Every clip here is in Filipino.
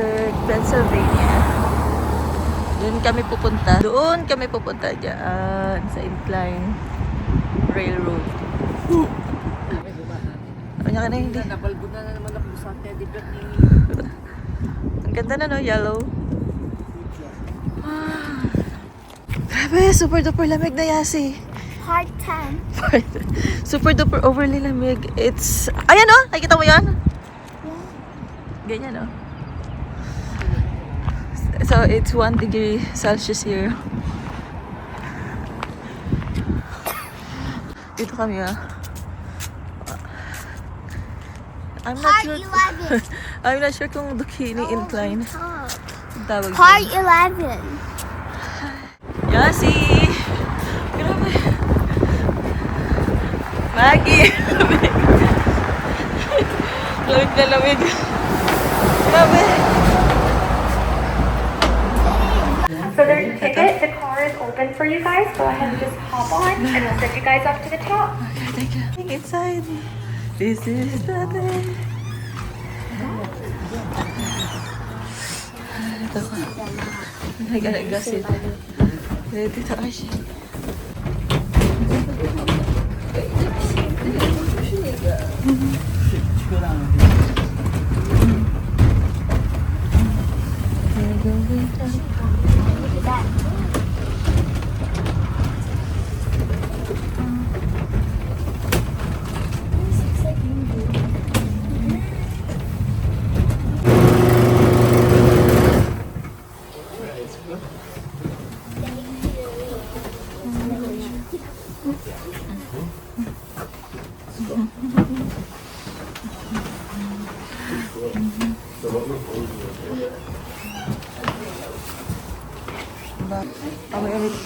Pittsburgh, Pennsylvania. Doon kami pupunta dyan sa Incline Railroad. Kanya ka na hindi. Nabalbunan na naman ako sa Teddy Bear ni... Ang ganda na, no? Yellow. Grabe, super duper lamig na, Yasi. Part 10. Super duper overly lamig. It's... Ayan, no? Nakikita mo yan? Ganyan, no? So, it's 1 degree Celsius here. Dito kami, I'm not Part sure. 11. I'm not sure kung Duquesne Incline. Ang tawag Part dyan. 11. Yasi! Grabe. Maggie! Lamig na lamig. Grabe. So there's a ticket. The car is open for you guys. Go ahead and just hop on, and we'll send you guys up to the top. Okay, thank you. Inside. This is the day. Ito ka. Nag-agasin. Ready to rush.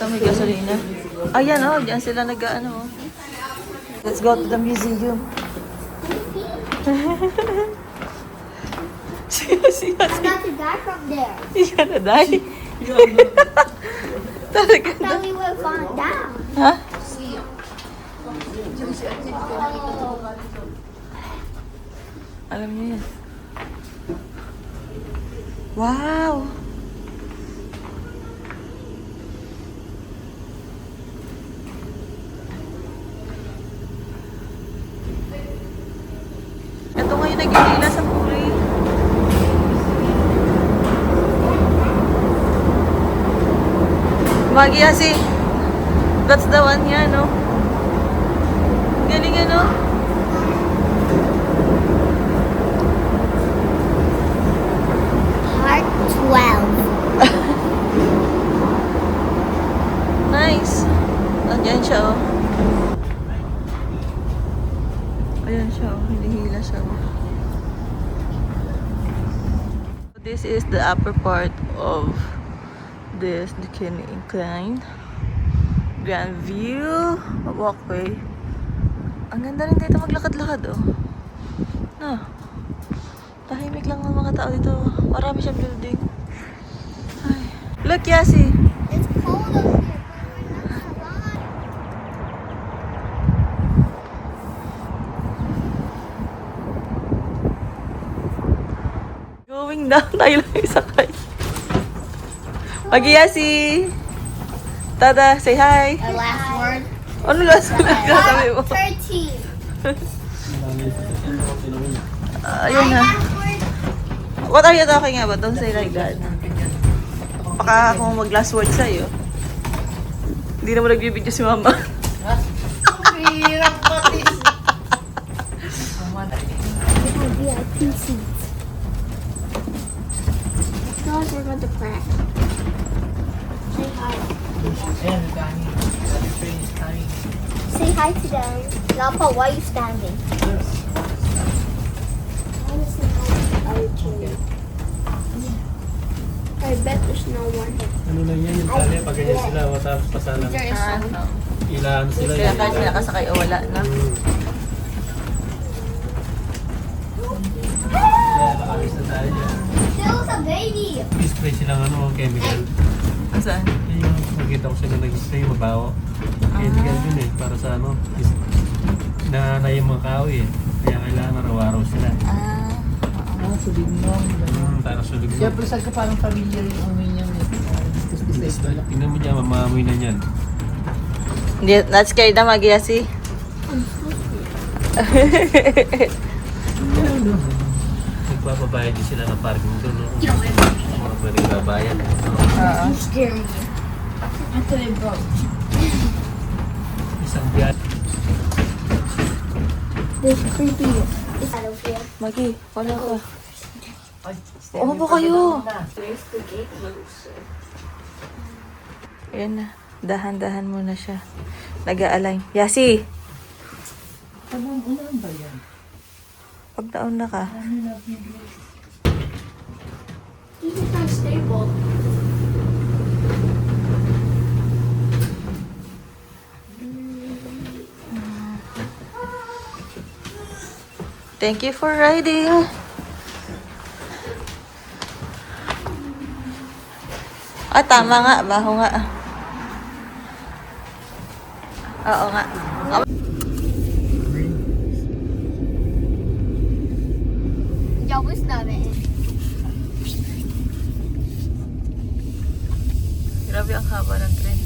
May gasolina. Ayan, oh, diyan sila nag-ano. Let's go to the museum. I'm about to die from there. You're gonna die? Talaga na. Thought we would fall down. Ha? Alam niyo yan. Wow! Ito ngayon nagigila sa puri. Magyasi. That's the one yan, no? Galing, ano? Part 12. Nice. Andiyan siya, oh. Ayan siya, oh. Hinihila siya, oh. This is the upper part of this Duquesne Incline. Grand view. Walkway. Ang ganda rin dito maglakad-lakad, oh. No. Tahimik lang ang mga tao dito. Marami siyang building. Ay. Look, Yasi. It's cold up here, but we're not alive. Going down. Tayo lang yung sakay. Mag-Yasi. Tada, say hi. The last word. Ano last word ka sabi mo? 13. Ayun na. Last word. What are you talking about? Don't say like that. Baka ako mag-last word sa'yo. Hindi naman nagbibidyo si mama. Hirap pati. VIP seats. Those are going to crack. Say hi. Ayan, Danny. The train is coming. Say hi to them. Lapa, why are you standing? I bet there's no one here. Ano lang yan, yung tali, pag ganyan sila, tapos pasalang There is some. ilan sila. Kaya kahit pinakasakay o wala na. Kaya nakalis na tayo dyan. There was a baby. Spray silang ano, chemical. Saan? Yun yung nakita ko sila nag-spray, mabaho. Chemical yun eh, para sa ano, nanay yung mga kahoy eh. Kaya kailangan araw-araw sila. Subignong. Para sulit. Sabi ko, Siyempre sa ka parang familiar yung amoy niya. Tapos tingnan mo niya, mamamoy na niyan. Hindi, not scared na magyasi. Nagpapabayad din sila ng parking doon. No? Mga pwede babayad. Oo. Scary. After it broke. Isang biyan. This creepy. Is that okay? Magi, wala ka. Oo po kayo. Ayan na. Dahan-dahan muna siya. Nag-a-align. Yasi! Unaan ba yan? Pag nauna ka. These are kind of stable. Thank you for riding. Ah, tama nga. Baho nga. Oo nga. Jawabos namin. Grabe ang haba ng train.